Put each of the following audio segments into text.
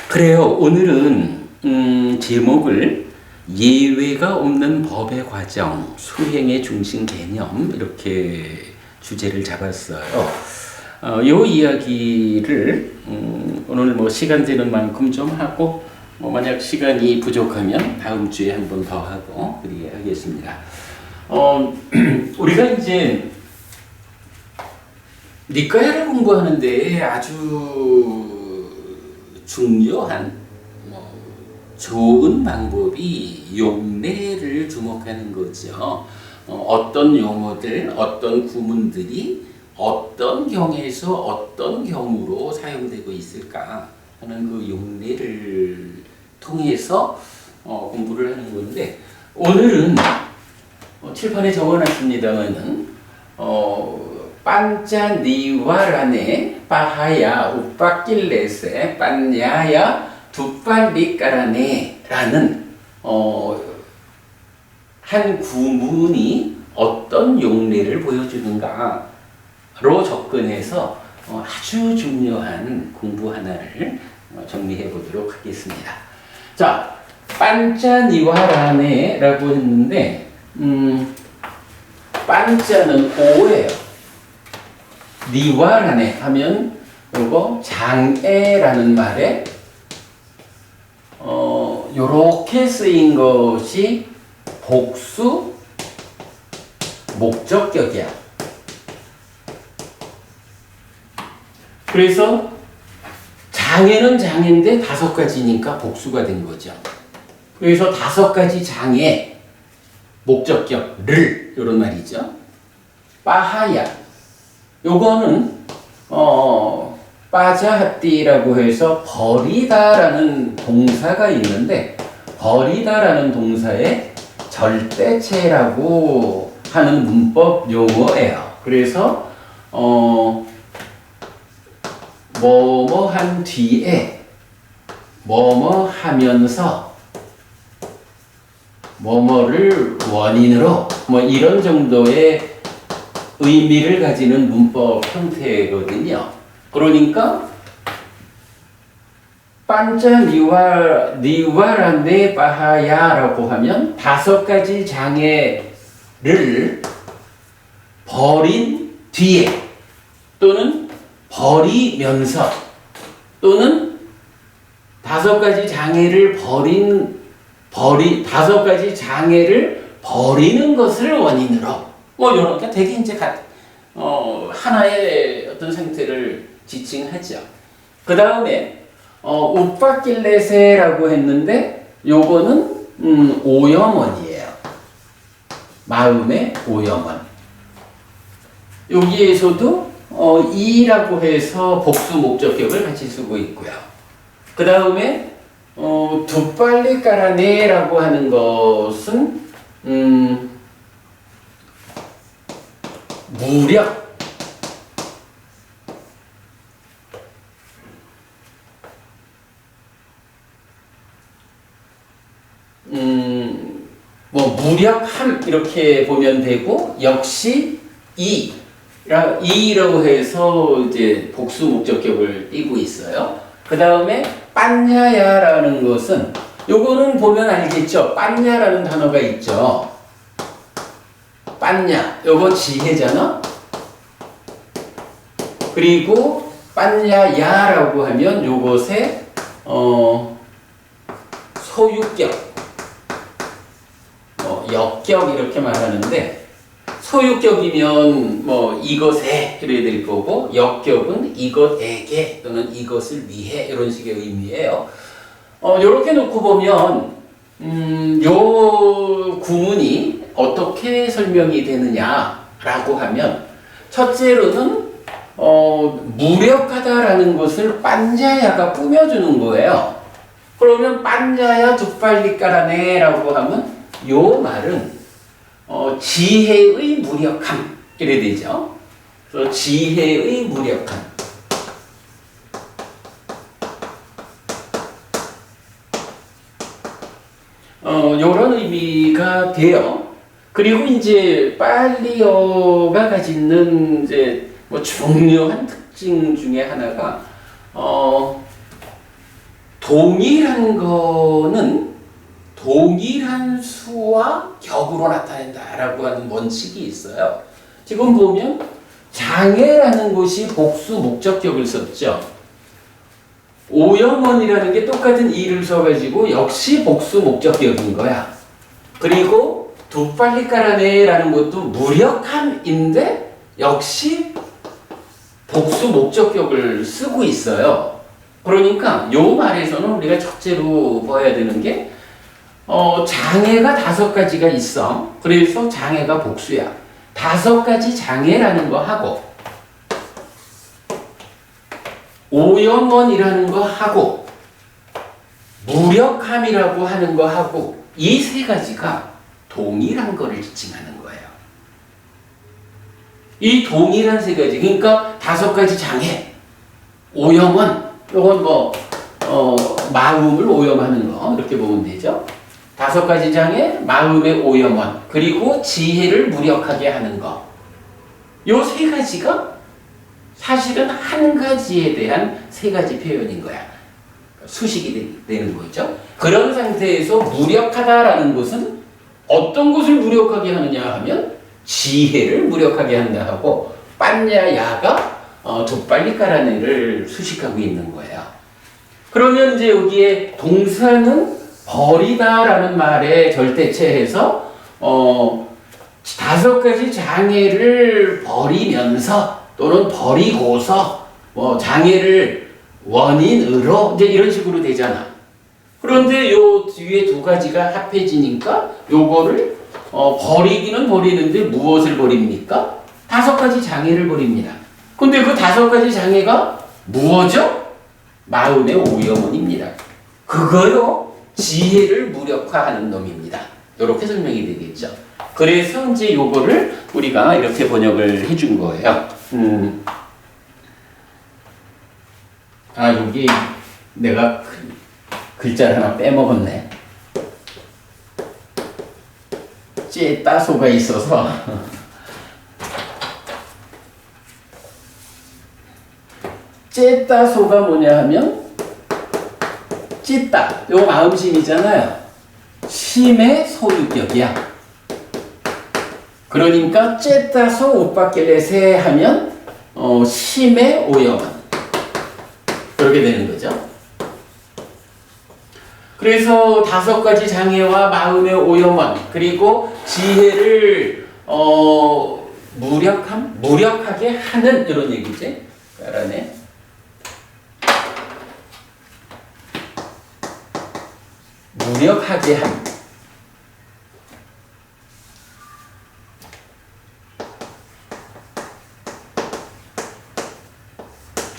그래요. 오늘은 제목을 예외가 없는 법의 과정, 수행의 중심 개념 이렇게 주제를 잡았어요. 요 이야기를 오늘 뭐 시간 되는 만큼 좀 하고 만약 시간이 부족하면 다음 주에 한 번 더 하고 그렇게 하겠습니다. 우리가 이제 니까야를 공부하는데 아주 중요한 좋은 방법이 용례를 주목하는 거죠. 어떤 용어들, 어떤 구문들이 어떤 경에서 어떤 경우로 사용되고 있을까 하는 그 용례를 통해서 공부를 하는 건데 오늘은 칠판에 적어놨습니다만은 판자니와라네 파하야 우빠길레세 판야야 두팔리까라네 라는 한 구문이 어떤 용례를 보여주는가로 접근해서 아주 중요한 공부 하나를 정리해 보도록 하겠습니다. 자, 판자니와라네 라고 했는데 판자는 오예요. 니와라네 하면 요거 장애라는 말에 요렇게 쓰인 것이 복수 목적격이야. 그래서 장애는 장애인데 5가지니까 복수가 된 거죠. 그래서 5가지 장애 목적격 를 요런 말이죠. 빠하야 요거는 빠자하띠라고 해서 버리다라는 동사가 있는데 버리다라는 동사의 절대체라고 하는 문법 용어예요. 그래서 뭐뭐 한 뒤에 뭐뭐 하면서 뭐뭐를 원인으로 뭐 이런 정도의 의미를 가지는 문법 형태거든요. 그러니까 판자니와라네 파하야라고 하면 5가지 장애를 버린 뒤에 또는 버리면서 또는 5가지 장애를 5가지 장애를 버리는 것을 원인으로 이렇게 되게 이제 하나의 어떤 상태를 지칭하죠. 그 다음에 우빠길레세라고 했는데 요거는 오염원이에요. 마음의 오염원. 여기에서도 이라고 해서 복수 목적격을 같이 쓰고 있고요. 그 다음에 두팔리까라네라고 하는 것은 무력 무력함 이렇게 보면 되고 역시 이라고 해서 이제 복수 목적격을 띄고 있어요. 그 다음에 판야야라는 것은 요거는 보면 알겠죠. 판야라는 단어가 있죠. 판야 요거 지혜잖아. 그리고 판야야라고 하면 요것의 소유격 역격 이렇게 말하는데 소유격이면 이것에 이래야 될 거고 역격은 이것에게 또는 이것을 위해 이런 식의 의미예요. 요렇게 놓고 보면 요 구문이 어떻게 설명이 되느냐라고 하면 첫째로는 무력하다라는 것을 판자야가 꾸며주는 거예요. 그러면 판자야 두팔리까라네라고 하면 요 말은 지혜의 무력함 이래 되죠. 그래서 지혜의 무력함. 요런 의미가 돼요. 그리고 이제 팔리어가 가지는 이제 중요한 특징 중에 하나가 동일한 거는 동일한 수와 격으로 나타낸다라고 하는 원칙이 있어요. 지금 보면 장애라는 것이 복수 목적격을 썼죠. 오염원이라는 게 똑같은 이를 써가지고 역시 복수 목적격인 거야. 그리고 두 빨리 깔아내라는 것도 무력함인데 역시 복수 목적격을 쓰고 있어요. 그러니까 요 말에서는 우리가 첫째로 봐야 되는 게 장애가 5가지가 있어. 그래서 장애가 복수야. 5가지 장애라는 거 하고 오염원이라는 거 하고 무력함이라고 하는 거 하고 이 3가지가 동일한 거를 지칭하는 거예요. 이 동일한 3가지, 그러니까 5가지 장애, 오염원, 이건 마음을 오염하는 거 이렇게 보면 되죠. 5가지 장애, 마음의 오염원, 그리고 지혜를 무력하게 하는 거. 요 3가지가 사실은 한 가지에 대한 3가지 표현인 거야. 수식이 되는 거죠. 그런 상태에서 무력하다라는 것은 어떤 것을 무력하게 하느냐 하면 지혜를 무력하게 한다 하고 빤야 야가 두 빨리 깔아내를 수식하고 있는 거예요. 그러면 이제 여기에 동사는 버리다라는 말에 절대체해서 5가지 장애를 버리면서 또는 버리고서 장애를 원인으로 이제 이런 식으로 되잖아. 그런데 요 뒤에 2가지가 합해지니까 요거를 버리기는 버리는데 무엇을 버립니까? 5가지 장애를 버립니다. 근데 그 5가지 장애가 무엇이죠? 마음의 오염원입니다. 그거요, 지혜를 무력화하는 놈입니다. 이렇게 설명이 되겠죠. 그래서 이제 요거를 우리가 이렇게 번역을 해준 거예요. 여기 내가 글자를 하나 빼먹었네. 째따소가 있어서 째따소가 뭐냐 하면 찢다, 요 마음심이잖아요. 심의 소유격이야. 그러니까 째따소 우빠길레세 하면 심의 오염원, 그렇게 되는 거죠. 그래서 5가지 장애와 마음의 오염원, 그리고 지혜를 무력하게 하는 이런 얘기지. 알아내. 무력하게 함.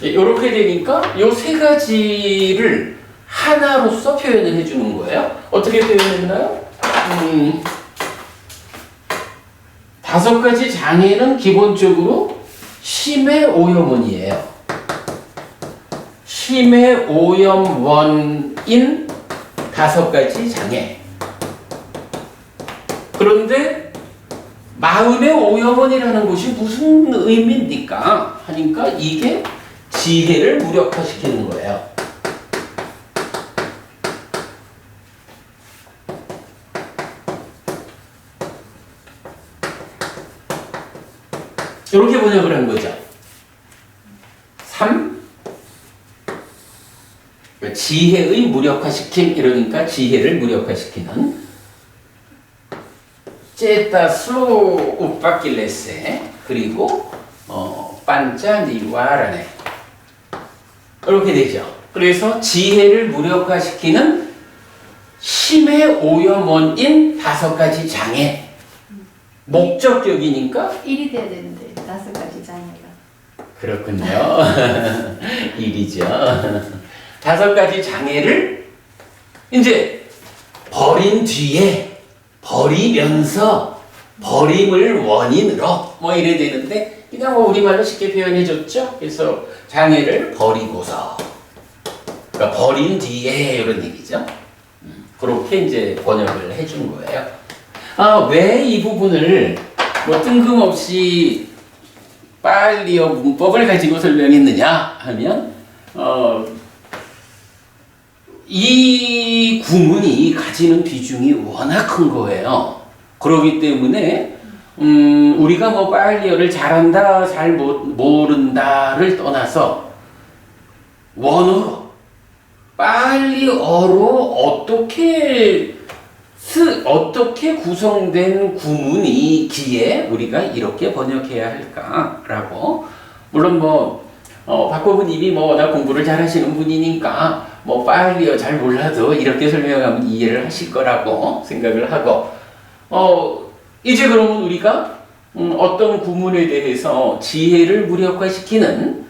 이렇게 되니까 요 3가지를 하나로서 표현을 해주는 거예요. 어떻게 표현했나요? 5가지 장애는 기본적으로 심의 오염원이에요. 심의 오염원인 5가지 장애. 그런데 마음의 오염원이라는 것이 무슨 의미입니까? 하니까 이게 지혜를 무력화시키는 거예요. 이렇게 번역을 한 거죠. 3. 지혜의 무력화시킴, 이러니까 지혜를 무력화시키는 째따수 우빠길레세, 그리고 반짜니와라네, 이렇게 되죠. 그래서 지혜를 무력화시키는 심의 오염원인 5가지 장애. 목적격이니까 1이 돼야 되는데 5가지 장애가. 그렇군요. 일이죠. 5가지 장애를 이제 버린 뒤에 버리면서 버림을 원인으로 뭐 이래 되는데 그냥 우리말로 쉽게 표현해 줬죠. 그래서 장애를 버리고서, 그러니까 버린 뒤에 이런 얘기죠. 그렇게 이제 번역을 해준 거예요. 왜 이 부분을 뭐 뜬금없이 빨리어 문법을 가지고 설명했느냐 하면 이 구문이 가지는 비중이 워낙 큰 거예요. 그렇기 때문에 우리가 뭐 빨리어를 잘한다, 잘 모른다를 떠나서 원어로 빨리어로 어떻게 구성된 구문이기에 우리가 이렇게 번역해야 할까라고. 물론 박고부님이 워낙 공부를 잘하시는 분이니까 빨리어 잘 몰라도 이렇게 설명하면 이해를 하실 거라고 생각을 하고, 이제 그러면 우리가 어떤 구문에 대해서 지혜를 무력화시키는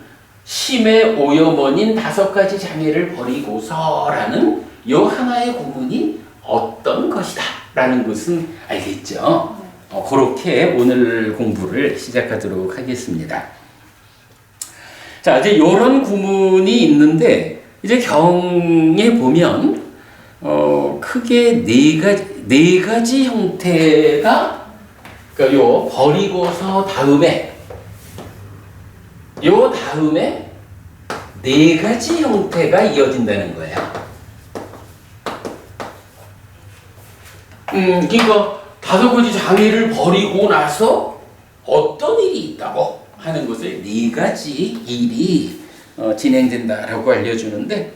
심의 오염원인 5가지 장애를 버리고서라는 요 하나의 구문이 어떤 것이다 라는 것은 알겠죠. 그렇게 오늘 공부를 시작하도록 하겠습니다. 자, 이제 이런 구문이 있는데, 이제 경에 보면 크게 네 가지 형태가, 그러니까 요 버리고서 다음에 네 가지 형태가 이어진다는 거예요. 그러니까 5가지 장애를 버리고 나서 어떤 일이 있다고 하는 것을 4가지 일이 진행된다라고 알려주는데,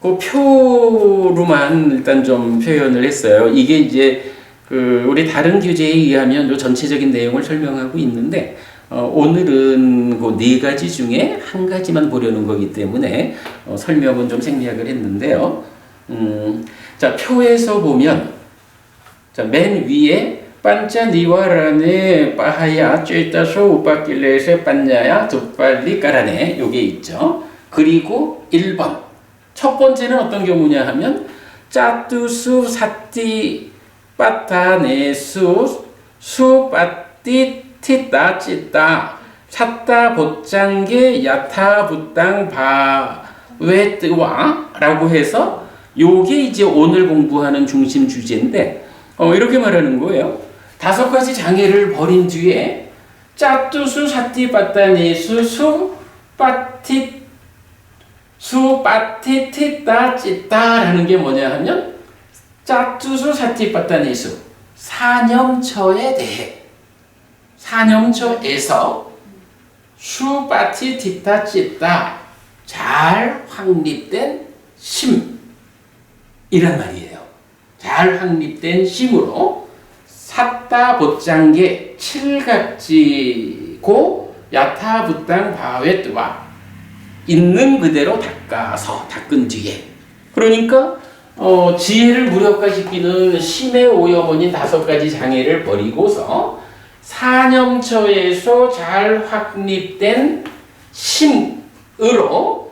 그 표로만 일단 좀 표현을 했어요. 이게 이제 우리 다른 교재에 의하면 요 전체적인 내용을 설명하고 있는데, 오늘은 그 4가지 중에 한 가지만 보려는 거기 때문에 설명은 좀 생략을 했는데요. 자, 표에서 보면, 자, 맨 위에 반짜니와라네 빠하야 쬐따소 우빠길레세 반야야 두빨리 까라네 요게 있죠. 그리고 1번 첫 번째는 어떤 경우냐 하면 짜뚜수 사띠 빠타네수 수 빠띠 티따 찌따 샀다 보짱게 야타 부땅 바웨뜨와 라고 해서 요게 이제 오늘 공부하는 중심 주제인데, 이렇게 말하는 거예요. 5가지 장애를 버린 뒤에 짜뚜수 사띠 빠따네수 수 빠티 티따 찌따라는 게 뭐냐 하면, 짜뚜수 사띠 빠따네수 사념처에 대해, 사념처에서 수 빠티 티따 찌따 잘 확립된 심 이란 말이에요. 잘 확립된 심으로 삿다 보짱게 칠각지고 야타 부땅 바웨뜨와 있는 그대로 닦은 뒤에, 그러니까 지혜를 무력화시키는 심의 오염원인 5가지 장애를 버리고서 사념처에서 잘 확립된 심으로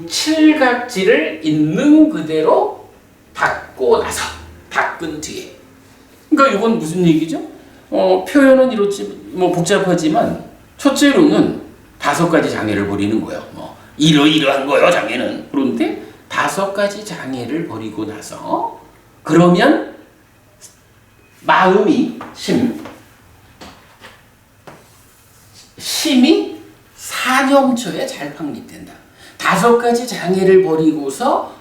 칠각지를 있는 그대로 닦고 나서, 닦은 뒤에. 그러니까 이건 무슨 얘기죠? 표현은 이렇지 복잡하지만 첫째로는 5가지 장애를 버리는 거예요. 이러이러한 거예요, 장애는. 그런데 5가지 장애를 버리고 나서, 그러면 마음이 심이 사념처에 잘 확립된다. 5가지 장애를 버리고서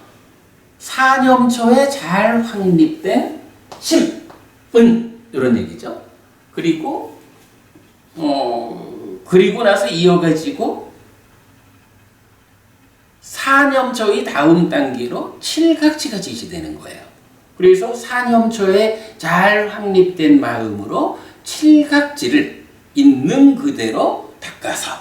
사념처에 잘 확립된 심은 이런 얘기죠. 그리고 나서 이어가지고 사념처의 다음 단계로 칠각지가 지시되는 거예요. 그래서 사념처에 잘 확립된 마음으로 칠각지를 있는 그대로 닦아서,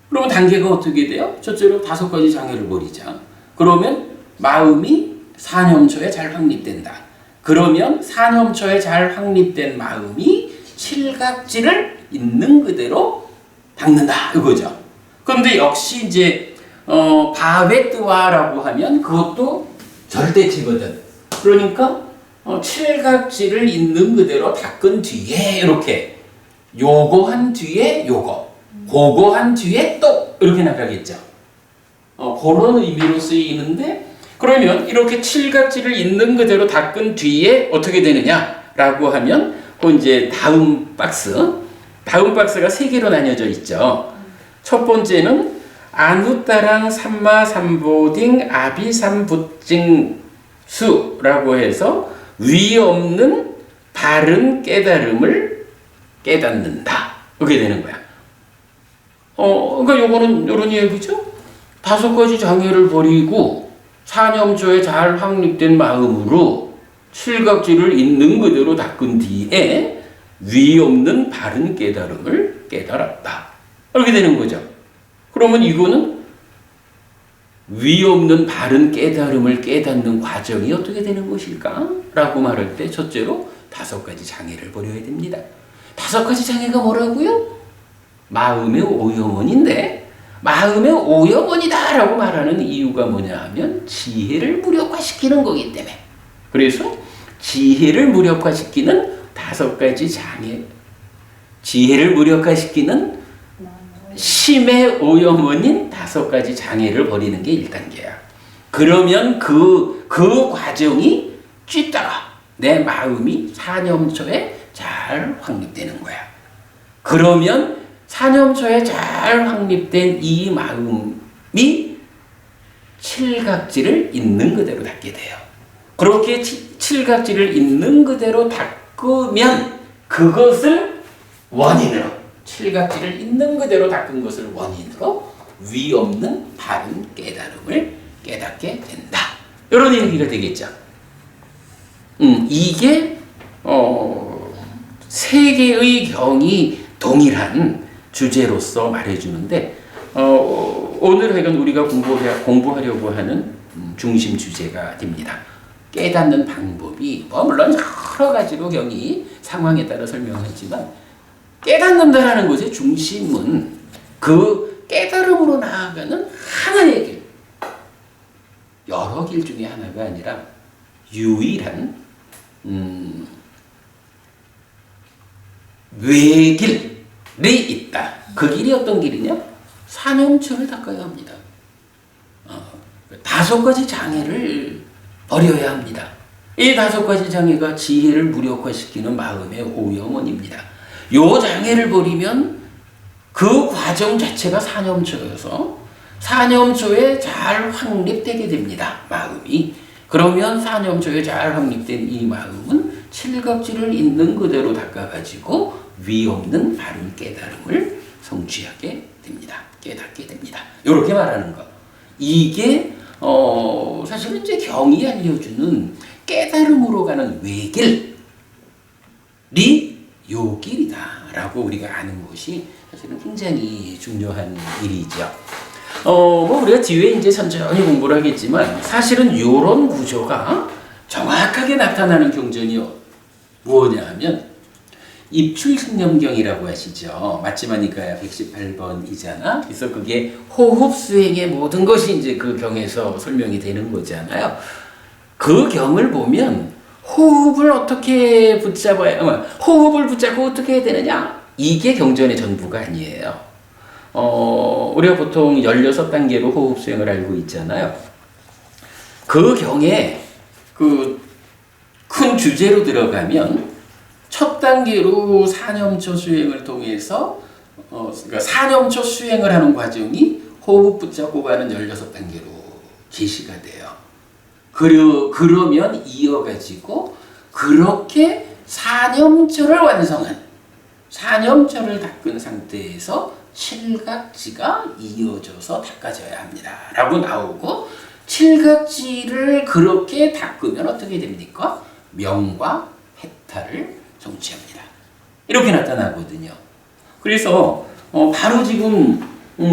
그러면 단계가 어떻게 돼요? 첫째로 5가지 장애를 버리자. 그러면 마음이 사념처에 잘 확립된다. 그러면 사념처에 잘 확립된 마음이 칠각지를 있는 그대로 닦는다 이거죠. 그런데 역시 이제 바베뜨와라고 하면 그것도 절대치거든. 그러니까 칠각지를 있는 그대로 닦은 뒤에 이렇게 요거 한 뒤에 요거, 그거 한 뒤에 또 이렇게 나가겠죠. 그런 의미로 쓰이는데, 그러면 이렇게 칠각지를 있는 그대로 닦은 뒤에 어떻게 되느냐라고 하면 그 이제 다음 박스가 3개로 나뉘어져 있죠. 첫 번째는 아누따랑 삼마삼보딩 아비삼부증수라고 해서 위 없는 바른 깨달음을 깨닫는다. 그게 되는 거야. 그러니까 요거는 요런 얘기죠. 5가지 장애를 버리고 사념초에 잘 확립된 마음으로 칠각지를 있는 그대로 닦은 뒤에 위 없는 바른 깨달음을 깨달았다. 이렇게 되는 거죠. 그러면 이거는 위 없는 바른 깨달음을 깨닫는 과정이 어떻게 되는 것일까? 라고 말할 때 첫째로 5가지 장애를 버려야 됩니다. 5가지 장애가 뭐라고요? 마음의 오염원인데 마음의 오염원이다 라고 말하는 이유가 뭐냐 하면 지혜를 무력화시키는 거기 때문에. 그래서 지혜를 무력화시키는 5가지 장애, 지혜를 무력화시키는 심의 오염원인 5가지 장애를 버리는 게 1단계야. 그러면 그 과정이 쥐다가 내 마음이 사념초에 잘 확립되는 거야. 그러면 사념초에 잘 확립된 이 마음이 칠각지를 있는 그대로 닦게 돼요. 그렇게 칠각지를 있는 그대로 닦으면 그것을 원인으로, 칠각지를 있는 그대로 닦은 것을 원인으로 위 없는 바른 깨달음을 깨닫게 된다. 이런 얘기가 되겠죠. 이게 3개의 경이 동일한 주제로서 말해주는데 오늘 하여간 우리가 공부하려고 하는 중심 주제가 됩니다. 깨닫는 방법이 물론 여러 가지로 경이 상황에 따라 설명하지만 깨닫는다라는 것의 중심은 그 깨달음으로 나아가는 하나의 길, 여러 길 중에 하나가 아니라 유일한 외길이 있다. 그 길이 어떤 길이냐? 사념초를 닦아야 합니다. 5가지 장애를 버려야 합니다. 이 5가지 장애가 지혜를 무력화시키는 마음의 오염원입니다. 요 장애를 버리면 그 과정 자체가 사념초여서 사념초에 잘 확립되게 됩니다. 마음이. 그러면 사념초에 잘 확립된 이 마음은 칠각지를 있는 그대로 닦아가지고 위 없는 바른 깨달음을 성취하게 됩니다. 깨닫게 됩니다. 이렇게 말하는 거. 이게 사실은 이제 경이 알려주는 깨달음으로 가는 외길이 요 길이다라고 우리가 아는 것이 사실은 굉장히 중요한 일이죠. 우리가 뒤에 이제 천천히 공부를 하겠지만 사실은 이런 구조가 정확하게 나타나는 경전이 뭐냐 하면 입출승념경이라고 하시죠. 맞지마니까야 118번이잖아. 그래서 그게 호흡 수행의 모든 것이 이제 그 경에서 설명이 되는 거잖아요. 그 경을 보면 호흡을 어떻게 붙잡아야, 호흡을 붙잡고 어떻게 해야 되느냐? 이게 경전의 전부가 아니에요. 우리가 보통 16단계로 호흡 수행을 알고 있잖아요. 그 경에 그 큰 주제로 들어가면 첫 단계로 사념초 수행을 통해서 그러니까 사념초 수행을 하는 과정이 호흡 붙잡고 가는 16단계로 제시가 돼요. 그러면 이어가지고 그렇게 사념초를 완성한 사념초를 닦은 상태에서 칠각지가 이어져서 닦아져야 합니다. 라고 나오고 칠각지를 그렇게 닦으면 어떻게 됩니까? 명과 해탈을 성취합니다. 이렇게 나타나거든요. 그래서 바로 지금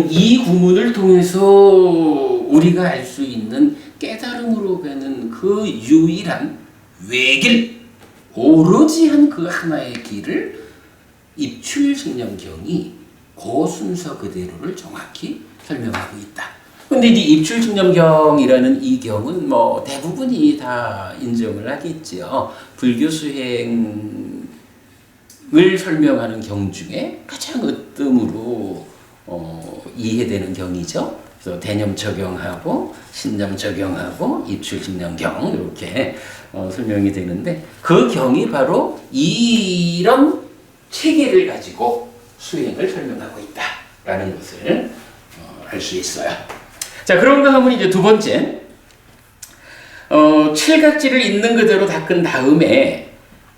이 구문을 통해서 우리가 알 수 있는 깨달음으로 가는 그 유일한 외길, 오로지 한 그 하나의 길을 입출승념경이 그 순서 그대로를 정확히 설명하고 있다. 근데 이 입출승념경이라는 이 경은 대부분이 다 인정을 하겠죠. 불교 수행을 설명하는 경 중에 가장 으뜸으로 이해되는 경이죠. 그래서 대념처경하고 신념처경하고 입출승념경 이렇게 설명이 되는데 그 경이 바로 이런 체계를 가지고 수행을 설명하고 있다라는 것을 할 수 있어요. 자, 그런가 하면 이제 두 번째, 칠각지를 있는 그대로 닦은 다음에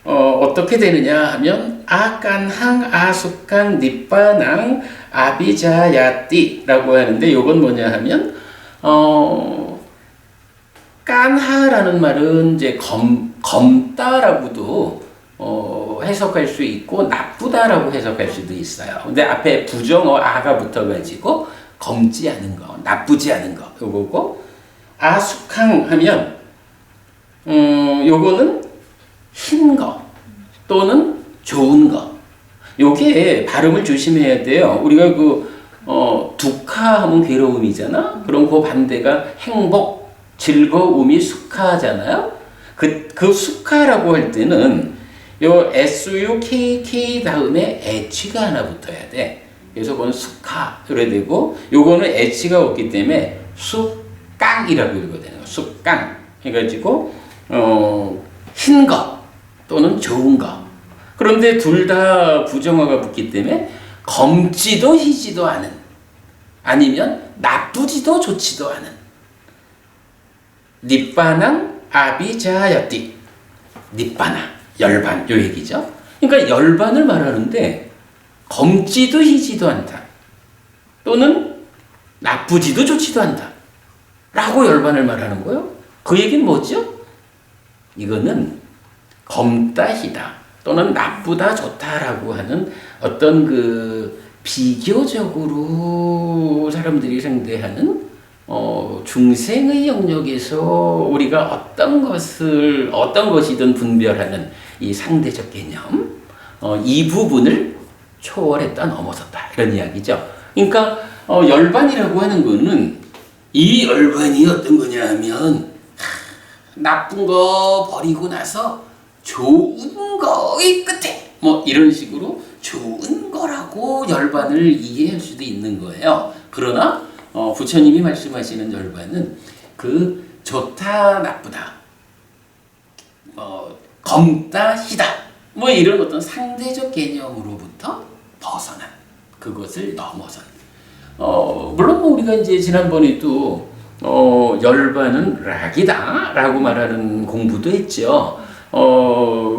어떻게 되느냐 하면 아깐항 아숙강 닛바낭 아비자야띠라고 하는데, 요건 뭐냐 하면 깐하라는 말은 이제 검다라고도 해석할 수 있고 나쁘다라고 해석할 수도 있어요. 근데 앞에 부정어 아가 붙어가지고 검지 않은 거, 나쁘지 않은 거 요거고, 아숙항 하면 요거는 흰 거 또는 좋은 거. 요게 발음을 조심해야 돼요. 우리가 두카하면 괴로움이잖아. 그럼 그 반대가 행복, 즐거움이 수카잖아요. 그 수카라고 할 때는 요 SUKK 다음에 H가 하나 붙어야 돼. 그래서 그건 수카 그래야 되고, 요거는 H가 없기 때문에 수깡이라고 읽거든요. 수깡 해가지고 흰 거 또는 좋은 거. 그런데 둘 다 부정어가 붙기 때문에 검지도 희지도 않은, 아니면 나쁘지도 좋지도 않은 닛바낭 아비자야띠. 닛바나 열반 요 얘기죠. 그러니까 열반을 말하는데 검지도 희지도 않다 또는 나쁘지도 좋지도 않다 라고 열반을 말하는 거예요. 그 얘기는 뭐죠? 이거는 검다 희다 또는 나쁘다 좋다라고 하는 어떤 비교적으로 사람들이 상대하는 중생의 영역에서 우리가 어떤 것이든 분별하는 이 상대적 개념, 이 부분을 초월했다, 넘어섰다 이런 이야기죠. 그러니까 열반이라고 하는 거는, 이 열반이 어떤 거냐 하면 나쁜 거 버리고 나서 좋은 거의 끝에 뭐 이런 식으로 좋은 거라고 열반을 이해할 수도 있는 거예요. 그러나 부처님이 말씀하시는 열반은 좋다 나쁘다, 검다 희다 뭐 이런 어떤 상대적 개념으로부터 벗어난, 그것을 넘어선. 물론 우리가 이제 지난번에도 열반은 락이다라고 말하는 공부도 했죠.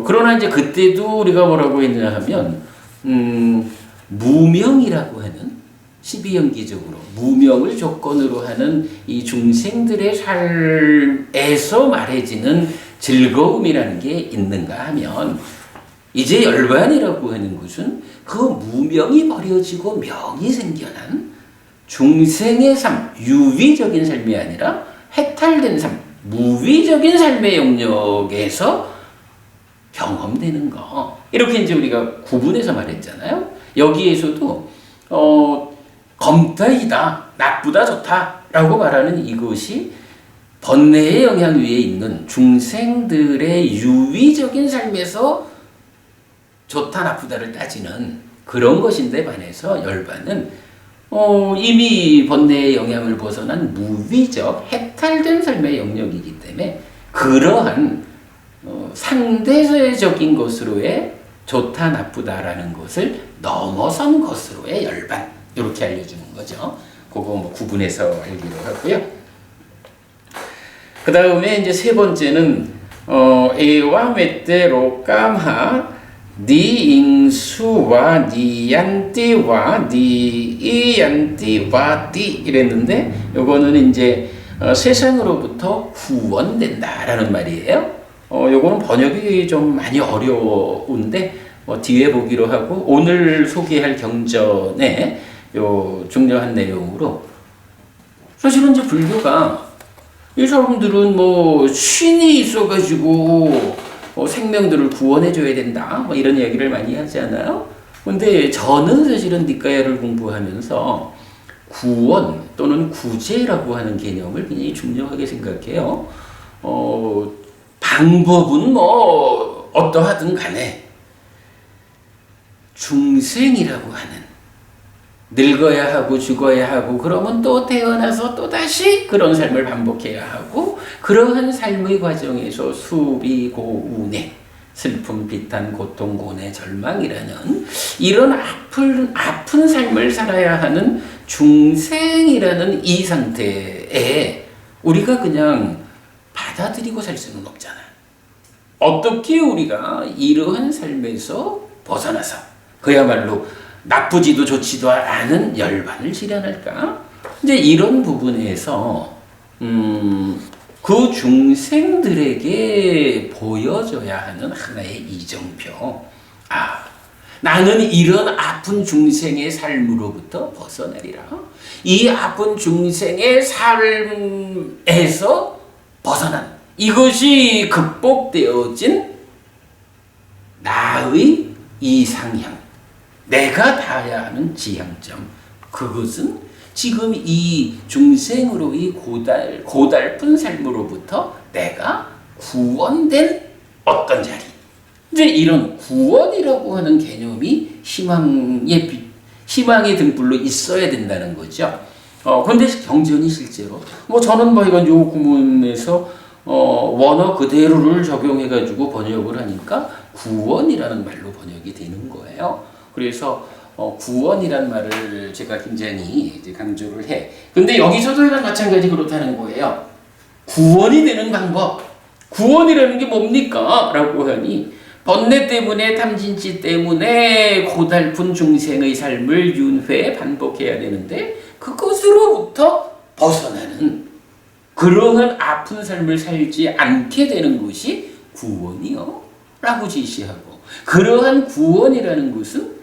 그러나 이제 그때도 우리가 뭐라고 했냐 하면 무명이라고 하는, 12연기적으로 무명을 조건으로 하는 이 중생들의 삶에서 말해지는 즐거움이라는 게 있는가 하면, 이제 열반이라고 하는 것은 그 무명이 버려지고 명이 생겨난 중생의 삶, 유위적인 삶이 아니라 해탈된 삶, 무위적인 삶의 영역에서 경험되는 거. 이렇게 이제 우리가 구분해서 말했잖아요. 여기에서도 검다이다, 나쁘다, 좋다라고 말하는 이것이 번뇌의 영향 위에 있는 중생들의 유위적인 삶에서 좋다, 나쁘다를 따지는 그런 것인데 반해서 열반은 이미 번뇌의 영향을 벗어난 무위적, 해탈된 삶의 영역이기 때문에 그러한 상대적인 것으로의 좋다, 나쁘다라는 것을 넘어선 것으로의 열반, 이렇게 알려주는 거죠. 그거 뭐 구분해서 알기로 하고요. 그 다음에 이제 세 번째는 에와 메테로 깜하 니잉수와 니얀띠와 니이얀띠와 띠 이랬는데, 요거는 이제 세상으로부터 구원된다라는 말이에요. 요거는 번역이 좀 많이 어려운데 뒤에 보기로 하고, 오늘 소개할 경전에 요 중요한 내용으로, 사실은 이제 불교가 이 사람들은 뭐 신이 있어가지고 생명들을 구원해줘야 된다 뭐 이런 얘기를 많이 하지 않아요? 근데 저는 사실은 니까야를 공부하면서 구원 또는 구제라고 하는 개념을 굉장히 중요하게 생각해요. 방법은 뭐 어떠하든 간에 중생이라고 하는, 늙어야 하고 죽어야 하고 그러면 또 태어나서 또 다시 그런 삶을 반복해야 하고, 그러한 삶의 과정에서 수비고운의 슬픔, 비탄, 고통, 고뇌, 절망이라는 이런 아픈 삶을 살아야 하는 중생이라는 이 상태에 우리가 그냥 받아들이고 살 수는 없잖아요. 어떻게 우리가 이러한 삶에서 벗어나서 그야말로 나쁘지도 좋지도 않은 열반을 실현할까? 이제 이런 부분에서 그 중생들에게 보여줘야 하는 하나의 이정표. 나는 이런 아픈 중생의 삶으로부터 벗어나리라. 이 아픈 중생의 삶에서 벗어난 이것이 극복되어진 나의 이상향, 내가 닿아야 하는 지향점. 그것은 지금 이 중생으로의 고달픈 삶으로부터 내가 구원된 어떤 자리. 이제 이런 구원이라고 하는 개념이 희망의 등불로 있어야 된다는 거죠. 근데 경전이 실제로 저는 이건 요 구문에서 원어 그대로를 적용해가지고 번역을 하니까 구원이라는 말로 번역이 되는 거예요. 그래서 구원이란 말을 제가 굉장히 이제 강조를 해. 근데 여기서도 마찬가지 그렇다는 거예요. 구원이 되는 방법. 구원이라는 게 뭡니까? 라고 하니 번뇌 때문에 탐진치 때문에 고달픈 중생의 삶을 윤회 반복해야 되는데 그것으로부터 벗어나는 그러한 아픈 삶을 살지 않게 되는 것이 구원이요 라고 제시하고 그러한 구원이라는 것은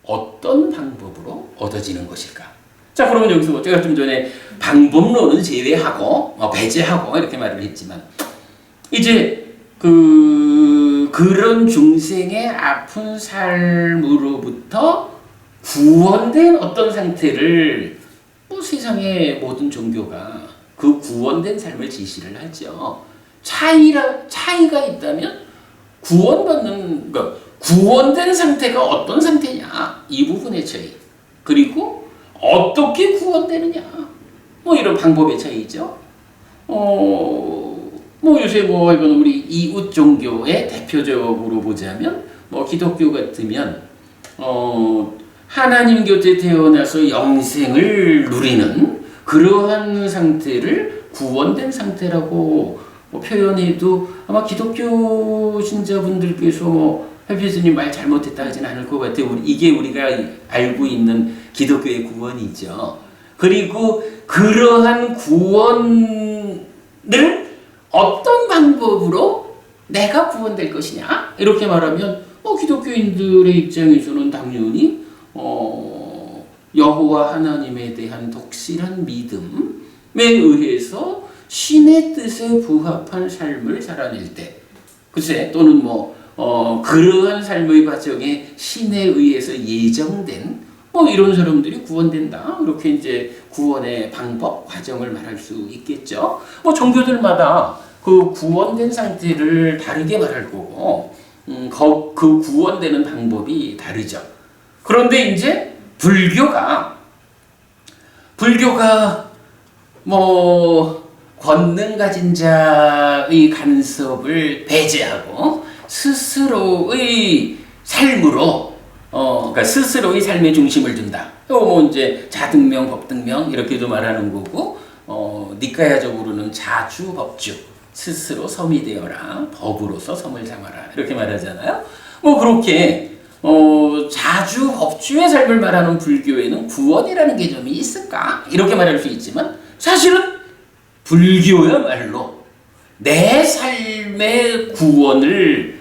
어떤 방법으로 얻어지는 것일까? 자, 그러면 여기서 제가 좀 전에 방법론은 제외하고 배제하고 이렇게 말을 했지만 이제 그런 중생의 아픈 삶으로부터 구원된 어떤 상태를 세상의 모든 종교가 그 구원된 삶을 지시를 하죠. 차이가 있다면 구원받는 구원된 상태가 어떤 상태냐 이 부분의 차이 그리고 어떻게 구원되느냐 이런 방법의 차이죠. 요새 이건 우리 이웃 종교의 대표적으로 보자면 기독교 같으면 하나님 곁에 태어나서 영생을 누리는 그러한 상태를 구원된 상태라고 표현해도 아마 기독교 신자분들께서 헬피스님 말 잘못했다 하진 않을 것 같아요. 이게 우리가 알고 있는 기독교의 구원이죠. 그리고 그러한 구원을 어떤 방법으로 내가 구원될 것이냐 이렇게 말하면 기독교인들의 입장에서는 당연히 여호와 하나님에 대한 독실한 믿음에 의해서 신의 뜻에 부합한 삶을 살아낼 때 글쎄 또는 그러한 삶의 과정에 신에 의해서 예정된 이런 사람들이 구원된다. 이렇게 이제 구원의 방법, 과정을 말할 수 있겠죠. 종교들마다 그 구원된 상태를 다르게 말할 거고, 그 구원되는 방법이 다르죠. 그런데 이제 불교가 권능 가진 자의 간섭을 배제하고 스스로의 삶으로 그러니까 스스로의 삶의 중심을 둔다. 이제 자등명, 법등명 이렇게도 말하는 거고 니까야적으로는 자주 법주 스스로 섬이 되어라 법으로서 섬을 삼아라 이렇게 말하잖아요. 그렇게 자주 법주의 삶을 말하는 불교에는 구원이라는 개념이 있을까? 이렇게 말할 수 있지만 사실은 불교야말로 내 삶의 구원을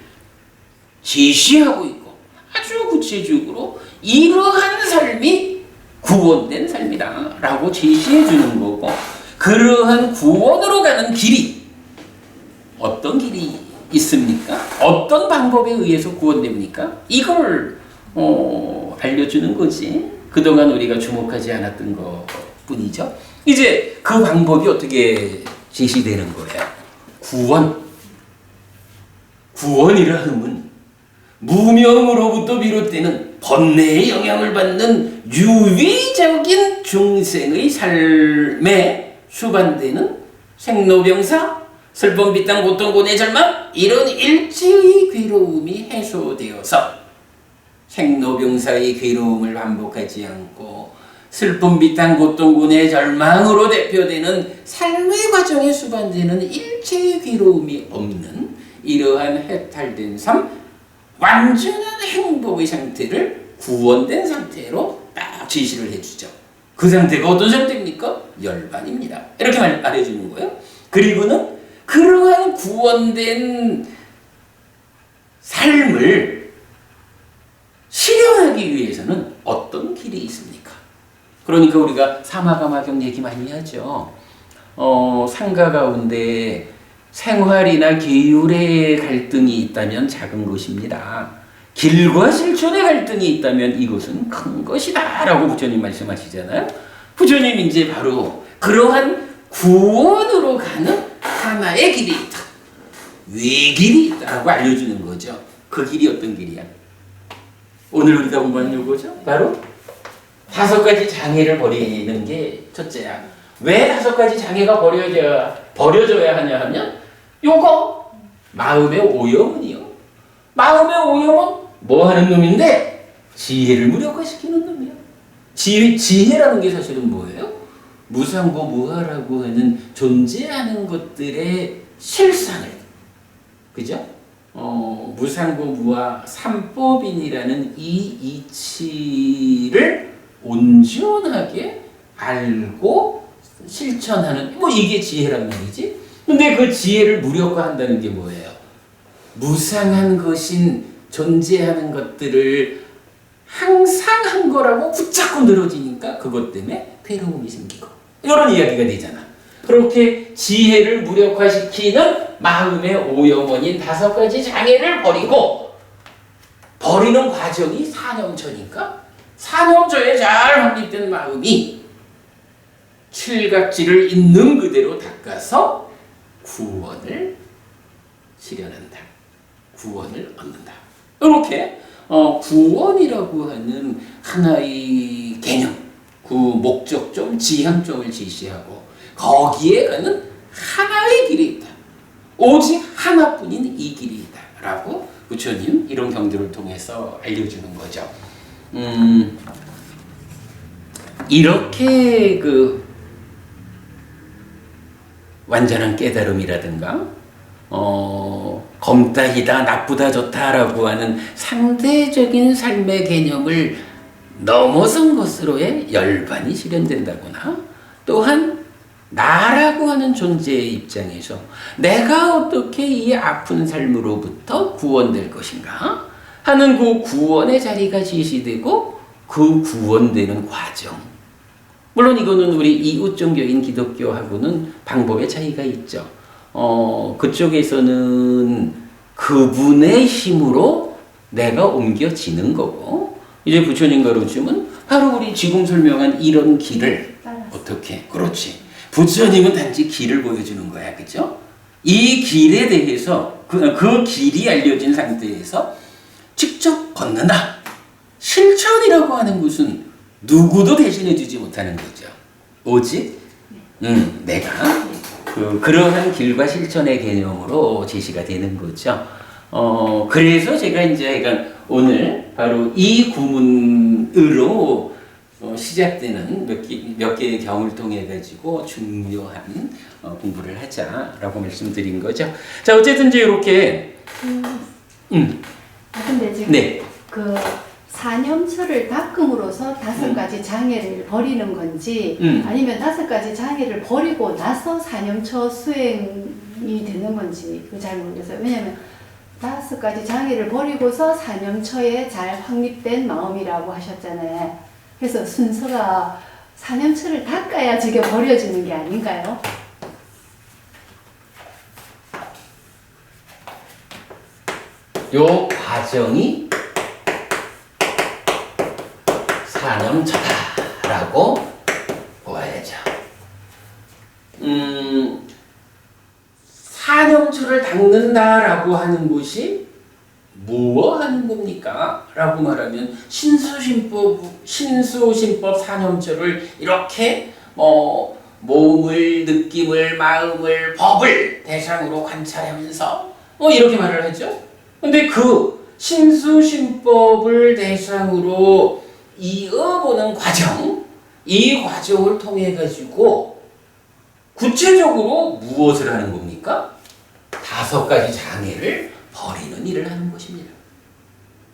제시하고 있고 아주 구체적으로 이러한 삶이 구원된 삶이다 라고 제시해 주는 거고 그러한 구원으로 가는 길이 어떤 길이 있습니까? 어떤 방법에 의해서 구원됩니까? 이걸 알려주는 거지. 그동안 우리가 주목하지 않았던 것 뿐이죠. 이제 그 방법이 어떻게 제시되는 거예요? 구원이라 함은 무명으로부터 비롯되는 번뇌의 영향을 받는 유의적인 중생의 삶에 수반되는 생로병사, 슬픔, 비탄, 고통, 고뇌, 절망 이런 일체의 괴로움이 해소되어서 생로병사의 괴로움을 반복하지 않고 슬픔, 비탄, 고통, 고뇌, 절망으로 대표되는 삶의 과정에 수반되는 일체의 괴로움이 없는 이러한 해탈된 삶, 완전한 행복의 상태를 구원된 상태로 딱 제시를 해주죠. 그 상태가 어떤 상태입니까? 열반입니다. 이렇게 말해주는 거예요. 그리고는 그러한 구원된 삶을 실현하기 위해서는 어떤 길이 있습니까? 그러니까 우리가 사마가마경 얘기 많이 하죠. 상가 가운데 생활이나 계율의 갈등이 있다면 작은 것입니다. 길과 실천의 갈등이 있다면 이것은 큰 것이다 라고 부처님 말씀하시잖아요. 부처님 이제 바로 그러한 구원으로 가는 하나의 길이 있다. 외길이 있다라고 알려주는 거죠. 그 길이 어떤 길이야? 오늘 우리가 공부하는 요거죠. 바로 5가지 장애를 버리는 게 첫째야. 왜 5가지 장애가 버려져야 하냐 하면 요거 마음의 오염은이요. 마음의 오염은 뭐 하는 놈인데? 지혜를 무력화시키는 놈이야. 지혜라는 게 사실은 뭐예요? 무상고 무하라고 하는 존재하는 것들의 실상을, 그죠? 무상고 무하 삼법인이라는 이 이치를 온전하게 알고 실천하는, 뭐 이게 지혜란 말이지. 근데 그 지혜를 무력화한다는 게 뭐예요? 무상한 것인 존재하는 것들을 항상 한 거라고 붙잡고 늘어지니까 그것 때문에 괴로움이 생기고 이런 이야기가 되잖아. 그렇게 지혜를 무력화시키는 마음의 오염원인 5가지 장애를 버리는 과정이 사념처니까 사념처에 잘 확립된 마음이 칠각지를 있는 그대로 닦아서 구원을 실현한다. 구원을 얻는다. 이렇게 구원이라고 하는 하나의 개념, 그 목적점, 지향점을 제시하고 거기에 가는 하나의 길이 있다. 오직 하나뿐인 이 길이 있다. 라고 부처님 이런 경들을 통해서 알려주는 거죠. 이렇게 그 완전한 깨달음이라든가 검다, 희다, 나쁘다, 좋다라고 하는 상대적인 삶의 개념을 넘어선 것으로의 열반이 실현된다거나 또한 나라고 하는 존재의 입장에서 내가 어떻게 이 아픈 삶으로부터 구원될 것인가 하는 그 구원의 자리가 제시되고 그 구원되는 과정. 물론 이거는 우리 이웃종교인 기독교하고는 방법의 차이가 있죠. 그쪽에서는 그분의 힘으로 내가 옮겨지는 거고, 이제 부처님 가르침은 바로 우리 지금 설명한 이런 길을 어떻게, 그렇지. 부처님은 단지 길을 보여주는 거야, 그죠? 이 길에 대해서 그 길이 알려진 상태에서 직접 걷는다. 실천이라고 하는 것은 누구도 대신해주지 못하는 거죠. 오직 내가 그러한 길과 실천의 개념으로 제시가 되는 거죠. 그래서 제가 이제 오늘 바로 이 구문으로 시작되는 몇 개의 경을 통해 가지고 중요한 공부를 하자라고 말씀드린 거죠. 자, 어쨌든 이제 이렇게 근데 지금 네. 그 사념처를 닦음으로써 5가지 장애를 버리는 건지 아니면 5가지 장애를 버리고 나서 사념처 수행이 되는 건지 잘 모르겠어요. 왜냐하면 5가지 장애를 버리고서 사념처에 잘 확립된 마음이라고 하셨잖아요. 그래서 순서가 사념처를 닦아야 저게 버려지는 게 아닌가요? 요 과정이 사념처다라고 보아야죠. 사념처를 닦는다라고 하는 것이 무엇 하는 겁니까? 라고 말하면 신수신법 사념처를 이렇게 몸을 느낌을, 마음을, 법을 대상으로 관찰하면서 이렇게 말을 하죠. 근데 그 신수신법을 대상으로 이어보는 과정, 이 과정을 통해 가지고 구체적으로 무엇을 하는 겁니까? 5가지 장애를 버리는 일을 하는 것입니다.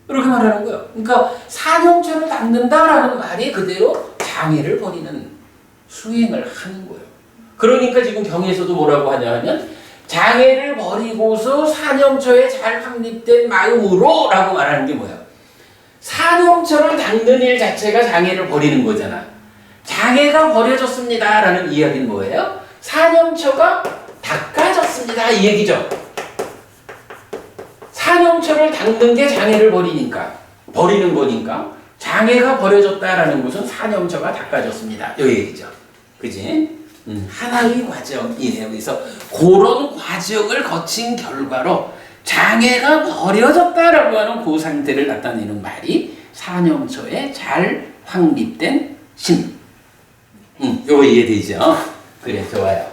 이렇게 말하는 거예요. 그러니까 사념처를 닦는다라는 말이 그대로 장애를 버리는 수행을 하는 거예요. 그러니까 지금 경에서도 뭐라고 하냐 하면 장애를 버리고서 사념처에 잘 확립된 마음으로 라고 말하는 게 뭐예요? 사념처를 닦는 일 자체가 장애를 버리는 거잖아. 장애가 버려졌습니다 라는 이야기는 뭐예요? 사념처가 닦아졌습니다 이 얘기죠. 사념처를 닦는 게 장애를 버리는 거니까 장애가 버려졌다라는 것은 사념처가 닦아졌습니다 이 얘기죠. 그지? 하나의 과정이에요. 그래서 그런 과정을 거친 결과로 장애가 버려졌다라고 하는 그 상태를 나타내는 말이 사념처에 잘 확립된 심. 요거 이해되죠? 그래, 좋아요.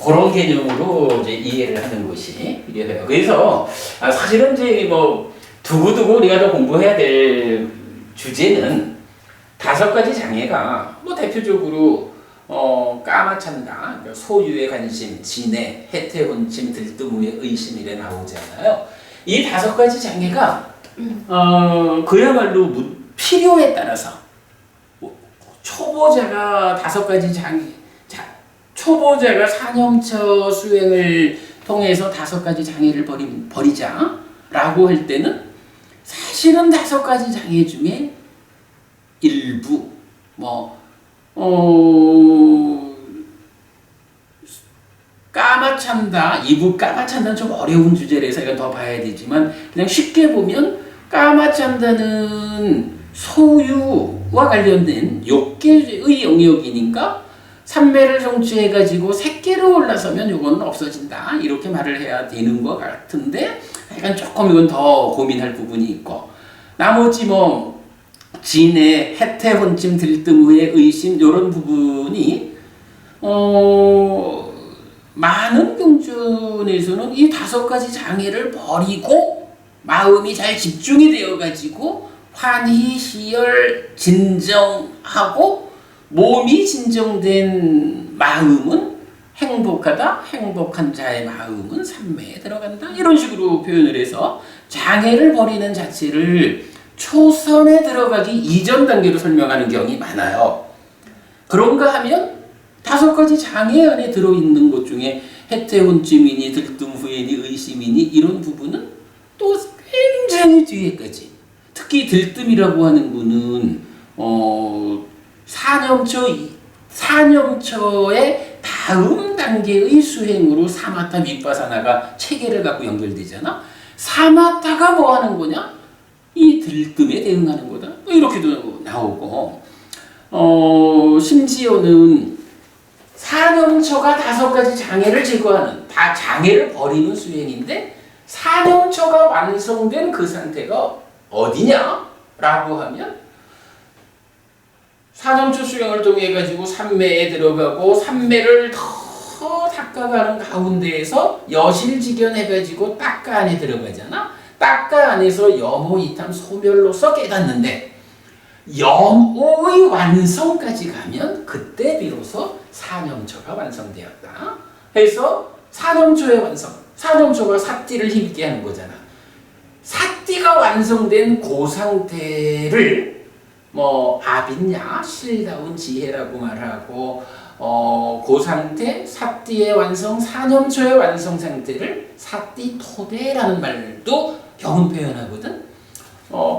그런 개념으로 이제 이해를 하는 것이 필요해요. 그래서 사실은 이제 뭐 두고두고 우리가 더 공부해야 될 주제는 5가지 장애가 뭐 대표적으로 까마찬다, 그러니까 소유의 관심, 진해, 해태혼침, 들뜸후의 의심이래 나오잖아요. 이 5가지 장애가 그야말로 필요에 따라서 초보자가 5가지 장애, 초보자가 사념처 수행을 통해서 5가지 장애를 버리자라고 할 때는 사실은 5가지 장애 중에 일부 까마찬다, 이부 까마찬다는 좀 어려운 주제라서 이건 더 봐야 되지만 그냥 쉽게 보면 까마찬다는 소유와 관련된 욕계의 영역이니까 삼매를 성취해가지고 색계로 올라서면 이거는 없어진다 이렇게 말을 해야 되는 것 같은데 약간 조금 이건 더 고민할 부분이 있고 나머지 진해, 해태, 혼침, 들뜸후의 의심 이런 부분이 많은 경전에서는 이 5가지 장애를 버리고 마음이 잘 집중이 되어가지고 환희, 희열, 진정하고 몸이 진정된 마음은 행복하다, 행복한 자의 마음은 삼매에 들어간다 이런 식으로 표현을 해서 장애를 버리는 자체를 초선에 들어가기 이전 단계로 설명하는 경우가 많아요. 그런가 하면 5가지 장애 안에 들어있는 것 중에 해태혼침이니 들뜸후이니 의심이니 이런 부분은 또 굉장히 뒤에까지 특히 들뜸이라고 하는 분은 사념처의 다음 단계의 수행으로 사마타 윗바사나가 체계를 갖고 연결되잖아. 사마타가 뭐 하는 거냐? 이 들뜸에 대응하는 거다. 이렇게도 나오고 심지어는 사념처가 5가지 장애를 제거하는 다 장애를 버리는 수행인데 사념처가 완성된 그 상태가 어디냐라고 하면 사념처 수행을 통해 가지고 삼매에 들어가고 삼매를 더 닦아가는 가운데에서 여실직연해 가지고 딱가 안에 들어가잖아. 딱가 안에서 염호 이탐 소멸로서 깨닫는데 염호의 완성까지 가면 그때 비로소 사념처가 완성되었다. 해서 사념처의 완성, 사념처가 사띠를 힘있게 하는 거잖아. 사띠가 완성된 그 상태를 아빈야, 실다운 지혜라고 말하고 그 상태, 사띠의 완성, 사념처의 완성 상태를 사띠토대라는 말도 경은 표현하거든.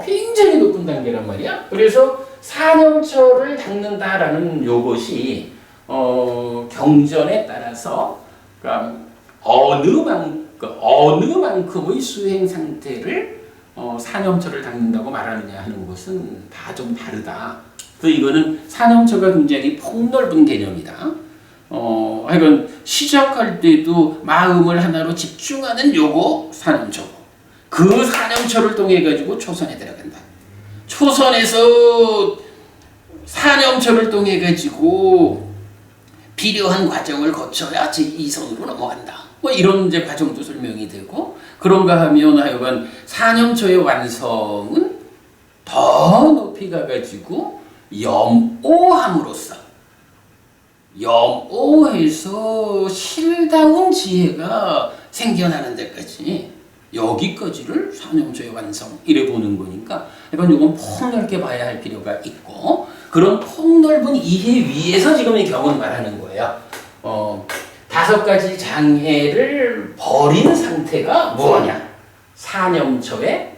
굉장히 높은 단계란 말이야. 그래서 사념처를 닦는다라는 요것이 경전에 따라서 그러니까 어느 만큼의 수행 상태를 사념처를 닦는다고 말하느냐 하는 것은 다 좀 다르다. 그래서 이거는 사념처가 굉장히 폭넓은 개념이다. 하여간 시작할 때도 마음을 하나로 집중하는 요거 사념처고 그 사념처를 통해 가지고 초선에 들어간다. 초선에서 사념처를 통해 가지고 필요한 과정을 거쳐야 제2선으로 넘어간다. 뭐 이런 이제 과정도 설명이 되고, 그런가 하면 하여간 사념초의 완성은 더 높이 가가지고 염오함으로써 염오해서 실다운 지혜가 생겨나는 데까지, 여기까지를 사념초의 완성 이래 보는 거니까 약간 이건 폭넓게 봐야 할 필요가 있고, 그런 폭넓은 이해 위에서 지금 이 경은 말하는 거예요. 5가지 장애를 버린 상태가 무엇냐? 사념초의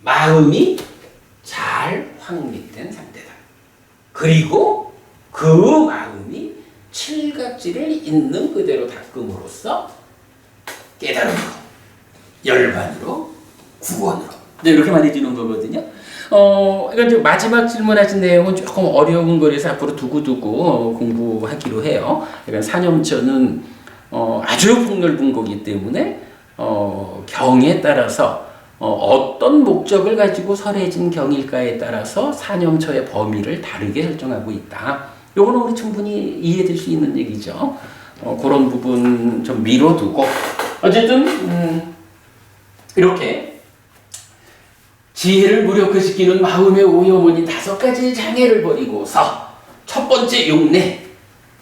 마음이 잘 확립된 상태다. 그리고 그 마음이 칠각지를 있는 그대로 닦음으로써 깨달음으로, 열반으로, 구원으로, 이렇게 말해주는 거거든요. 그러니까 마지막 질문하신 내용은 조금 어려운 거라서 앞으로 두고두고 공부하기로 해요. 그러니까 사념초는 아주 폭넓은 거기 때문에 경에 따라서 어떤 목적을 가지고 설해진 경일까에 따라서 사념초의 범위를 다르게 설정하고 있다. 요거는 우리 충분히 이해될 수 있는 얘기죠. 그런 부분 좀 미뤄두고, 어쨌든 이렇게 지혜를 무력화시키는 마음의 오염원인 5가지 장애를 버리고서 첫 번째 용례,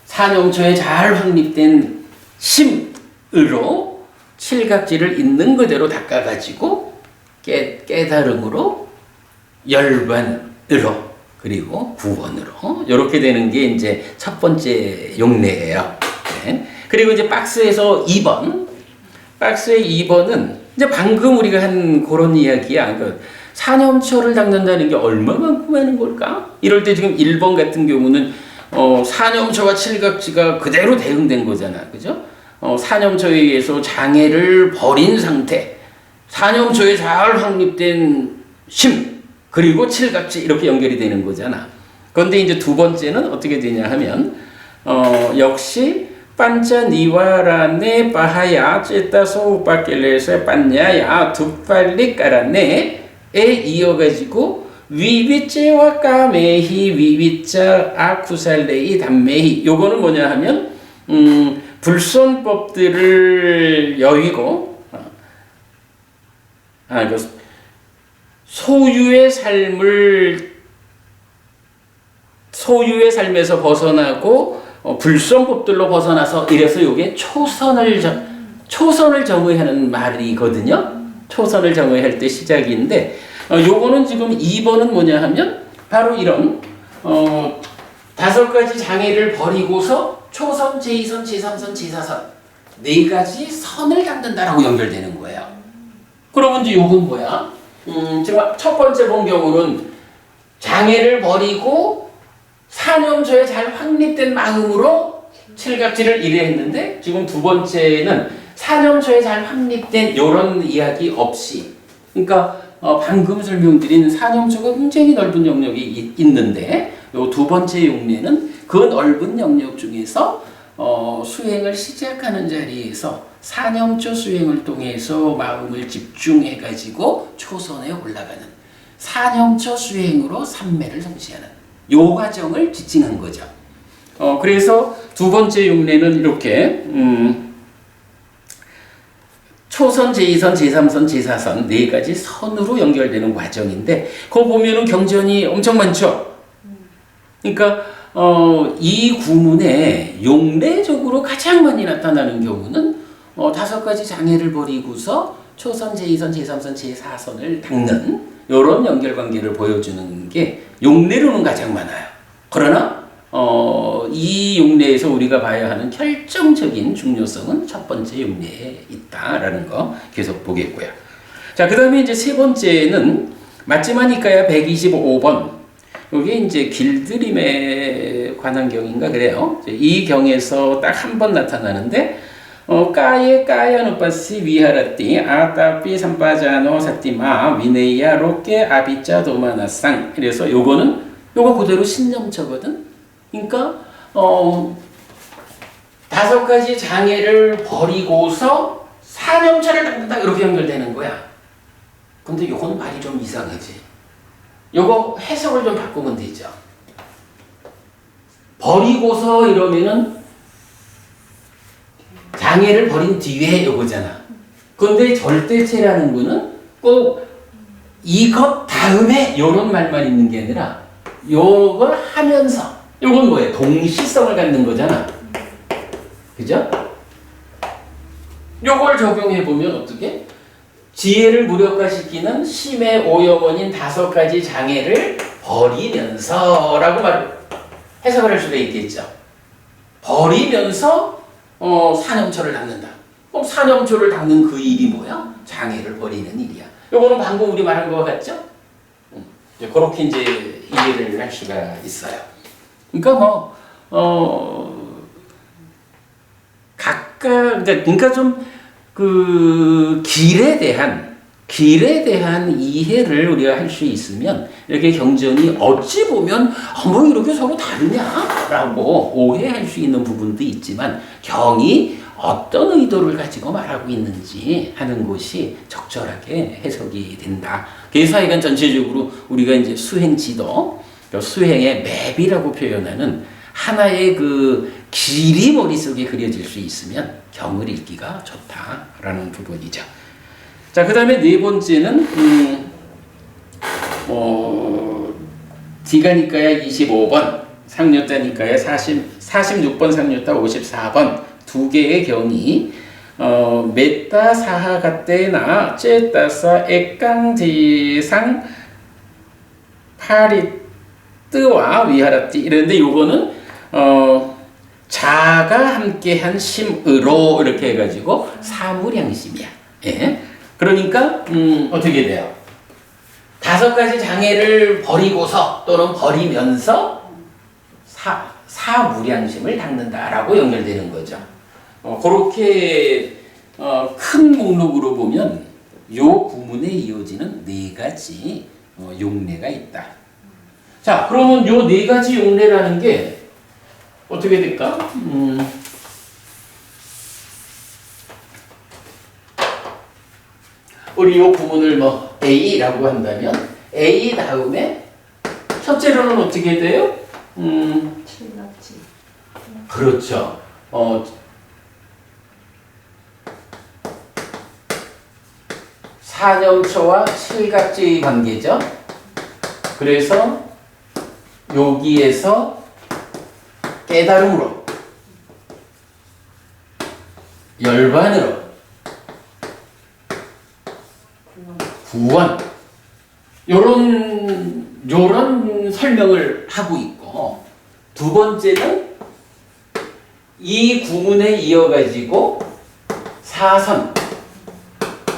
사념초에 잘 확립된 심으로 칠각지를 있는 그대로 닦아가지고 깨달음으로, 열반으로, 그리고 구원으로, 이렇게 되는 게 이제 첫 번째 용례예요. 네. 그리고 이제 박스에서 2번, 박스의 2번은 이제 방금 우리가 한 그런 이야기야. 그러니까 사념초를 닦는다는 게 얼마만큼 하는 걸까? 이럴 때 지금 1번 같은 경우는 사념초와 칠각지가 그대로 대응된 거잖아. 그죠? 사념초에 의해서 장애를 버린 상태, 사념초에 잘 확립된 심, 그리고 칠각지 이렇게 연결이 되는 거잖아. 그런데 이제 두 번째는 어떻게 되냐 하면 역시 반자니와라네 바하야 찌따소 우빠길레세 반야야 두팔리 까라네 에 이어가지고 위위째와 까메히 위위자 아쿠살레이 담메히, 요거는 뭐냐 하면 불선법들을 여의고 소유의 삶에서 벗어나고 불선법들로 벗어나서, 이래서 요게 초선을 정의하는 말이거든요. 초선을 정의할 때 시작인데, 요거는 지금 2번은 뭐냐 하면 바로 이런 5가지 장애를 버리고서 초선, 제2선, 제3선, 제4선 4가지 선을 갖는다라고 연결되는 거예요. 그러면 이제 요건 뭐야? 지금 첫 번째 본 경우는 장애를 버리고 사념초에 잘 확립된 마음으로 칠각지를 일했는데, 지금 두 번째는 사념초에 잘 확립된 이런 이야기 없이, 그러니까 방금 설명드린 사념초가 굉장히 넓은 영역이 있는데, 요 두 번째 용례는 그 넓은 영역 중에서 수행을 시작하는 자리에서 사념초 수행을 통해서 마음을 집중해 가지고 초선에 올라가는 사념초 수행으로 삼매를 성취하는 요 과정을 지칭한 거죠. 그래서 두 번째 용례는 이렇게 초선, 제2선, 제3선, 제4선 4가지 선으로 연결되는 과정인데, 그거 보면은 경전이 엄청 많죠. 그러니까 이 구문에 용례적으로 가장 많이 나타나는 경우는 5가지 장애를 버리고서 초선, 제2선, 제3선, 제4선을 닦는 이런 연결관계를 보여주는 게 용례로는 가장 많아요. 그러나 이 용례에서 우리가 봐야 하는 결정적인 중요성은 첫 번째 용례에 있다라는 거 계속 보겠고요. 자, 그 다음에 이제 세 번째는 마찌마니까야 125번. 이게 이제 길들임에 관한 경인가 그래요. 이 경에서 딱 한 번 나타나는데, 까예 까야누빠시 위하라띠 아따삐 삼빠자노 사띠마 위네야 로케 아비짜 도마나상. 그래서 요거 그대로 신념처거든. 그러니까 5가지 장애를 버리고서 사념차를 닦는다, 이렇게 연결되는 거야. 근데 요건 말이 좀 이상하지. 요거 해석을 좀 바꾸면 되죠. 버리고서 이러면은 장애를 버린 뒤에 요거잖아. 근데 절대체라는 거는 꼭 이것 다음에 요런 말만 있는 게 아니라 요걸 하면서 요건 뭐예요? 동시성을 갖는 거잖아. 그죠? 요걸 적용해보면 어떻게? 지혜를 무력화시키는 심의 오염원인 5가지 장애를 버리면서 라고 해석을 할 수가 있겠죠. 버리면서 사념초를 닦는다. 그럼 사념초를 닦는 그 일이 뭐야? 장애를 버리는 일이야. 요거는 방금 우리 말한 거와 같죠? 그렇게 이제 이해를 할 수가 있어요. 그러니까 그러니까 좀 그 길에 대한 이해를 우리가 할 수 있으면 이렇게 경전이 어찌 보면 뭐 이렇게 서로 다르냐라고 오해할 수 있는 부분도 있지만 경이 어떤 의도를 가지고 말하고 있는지 하는 것이 적절하게 해석이 된다. 그래서 하여간 전체적으로 우리가 이제 수행 지도, 수행의 맵이라고 표현하는 하나의 그 길이 머릿속에 그려질 수 있으면 경을 읽기가 좋다라는 부분이죠. 자, 그 다음에 네 번째는 디가니까야 25번, 상류자니까야 46번, 상류자 54번 두 개의 경이 메따 사하가떼나 째따사 액강지상 파리뜨와 위하라띠 이런데 요거는 자가 함께한 심으로 이렇게 해가지고 사무량심이야. 예. 그러니까 어떻게 돼요? 5가지 장애를 버리고서 또는 버리면서 사무량심을 닦는다라고 연결되는 거죠. 그렇게 큰 목록으로 보면 요 구문에 이어지는 4가지 용례가 있다. 자, 그러면 요 4가지 용례라는 게 어떻게 될까? 우리 요 구문을 A라고 한다면 A 다음에 첫째로는 어떻게 돼요? 칠갑지. 그렇죠. 사념초와 칠갑지의 관계죠. 그래서 여기에서 깨달음으로 열반으로 구원 요런 설명을 하고 있고, 두 번째는 이 구문에 이어가지고 사선,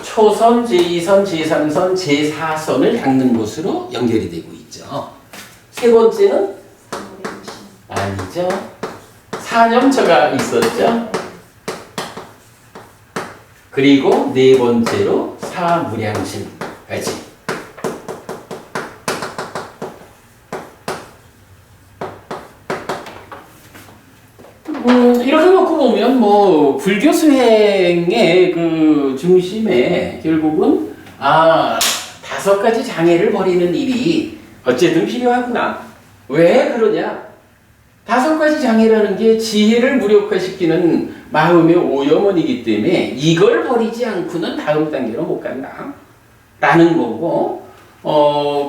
초선, 제2선, 제3선, 제4선을 닦는 것으로 연결이 되고 있죠. 세 번째는 아니죠. 사념처가 있었죠. 그리고 네 번째로 사무량심까지. 이렇게 놓고 보면 불교 수행의 그 중심에 결국은 5가지 장애를 버리는 일이 어쨌든 필요하구나. 왜 그러냐? 5가지 장애라는 게 지혜를 무력화시키는 마음의 오염원이기 때문에 이걸 버리지 않고는 다음 단계로 못 간다 라는 거고,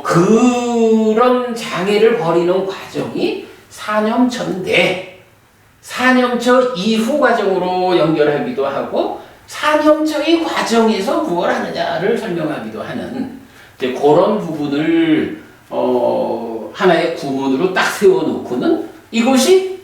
그런 장애를 버리는 과정이 사념처인데 사념처 이후 과정으로 연결하기도 하고 사념처의 과정에서 무엇을 하느냐를 설명하기도 하는 이제 그런 부분을 하나의 구문으로 딱 세워놓고는 이것이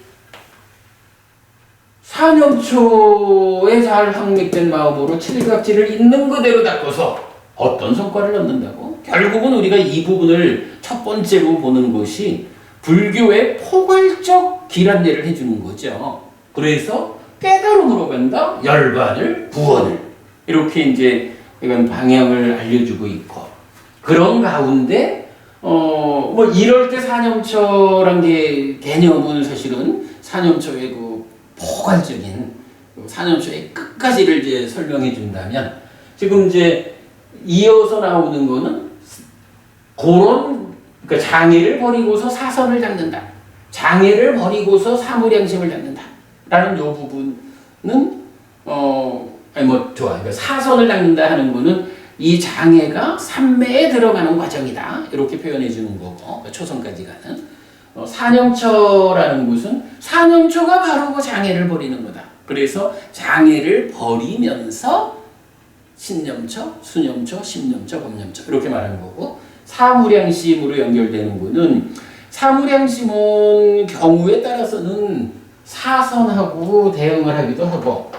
사념초에 잘 확립된 마음으로 칠갑지를 있는 그대로 닦아서 어떤 성과를 얻는다고? 결국은 우리가 이 부분을 첫 번째로 보는 것이 불교의 포괄적 길 안내를 해주는 거죠. 그래서 깨달음으로 간다, 열반을, 구원을 이렇게 이제 이건 방향을 알려주고 있고, 그런 가운데 이럴 때 사념처란 게 개념은 사실은 사념처의 그 포괄적인 사념처의 끝까지를 이제 설명해 준다면, 지금 이제 이어서 나오는 거는 그러니까 장애를 버리고서 사선을 닦는다, 장애를 버리고서 사무량심을 닦는다 라는 요 부분은 아니 뭐 좋아. 그러니까 사선을 닦는다 하는 거는 이 장애가 삼매에 들어가는 과정이다. 이렇게 표현해 주는 거고 초선까지 가는 산염초라는 것은 산염초가 바로 그 장애를 버리는 거다. 그래서 장애를 버리면서 신염초, 수염초, 심염초, 범염초 이렇게 말하는 거고 사무량심으로 연결되는 거는 사무량심은 경우에 따라서는 사선하고 대응을 하기도 하고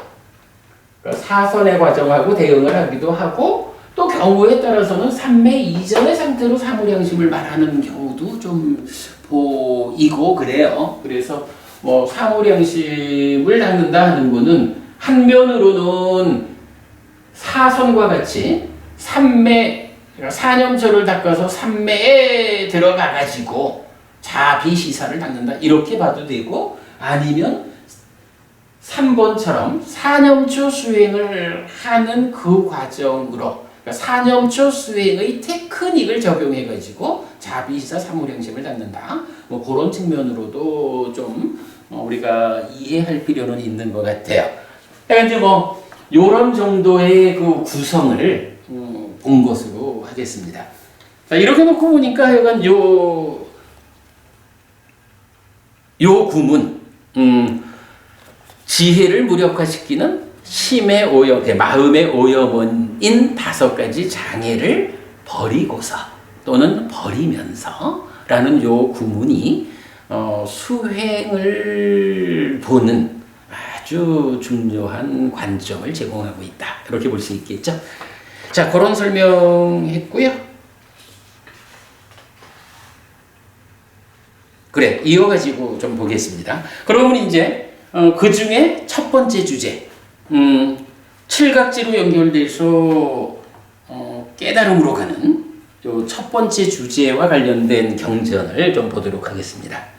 그러니까 사선의 과정하고 대응을 하기도 하고 또 경우에 따라서는 삼매 이전의 상태로 사무량심을 말하는 경우도 좀 보이고 그래요. 그래서 뭐 사무량심을 닦는다 하는 거는 한면으로는 사선과 같이 삼매 그러니까 산염초를 닦아서 삼매에 들어가 가지고 자비시사를 닦는다 이렇게 봐도 되고 아니면 3번처럼 산염초 수행을 하는 그 과정으로 그러니까 산염초 수행의 테크닉을 적용해 가지고 자비시사 사무량심을 닦는다. 뭐 그런 측면으로도 좀 우리가 이해할 필요는 있는 것 같아요. 그러니까 이제 뭐 이런 정도의 그 구성을 본 것으로 하겠습니다. 자 이렇게 놓고 보니까 하여간 요 구문 지혜를 무력화시키는 심의 오염, 마음의 오염원인 5가지 장애를 버리고서 또는 버리면서라는 요 구문이 수행을 보는 아주 중요한 관점을 제공하고 있다. 이렇게 볼 수 있겠죠. 자, 그런 설명했고요. 그래, 이어가지고 좀 보겠습니다. 그러면 이제 그 중에 첫 번째 주제, 칠각지로 연결돼서 깨달음으로 가는 첫 번째 주제와 관련된 경전을 좀 보도록 하겠습니다.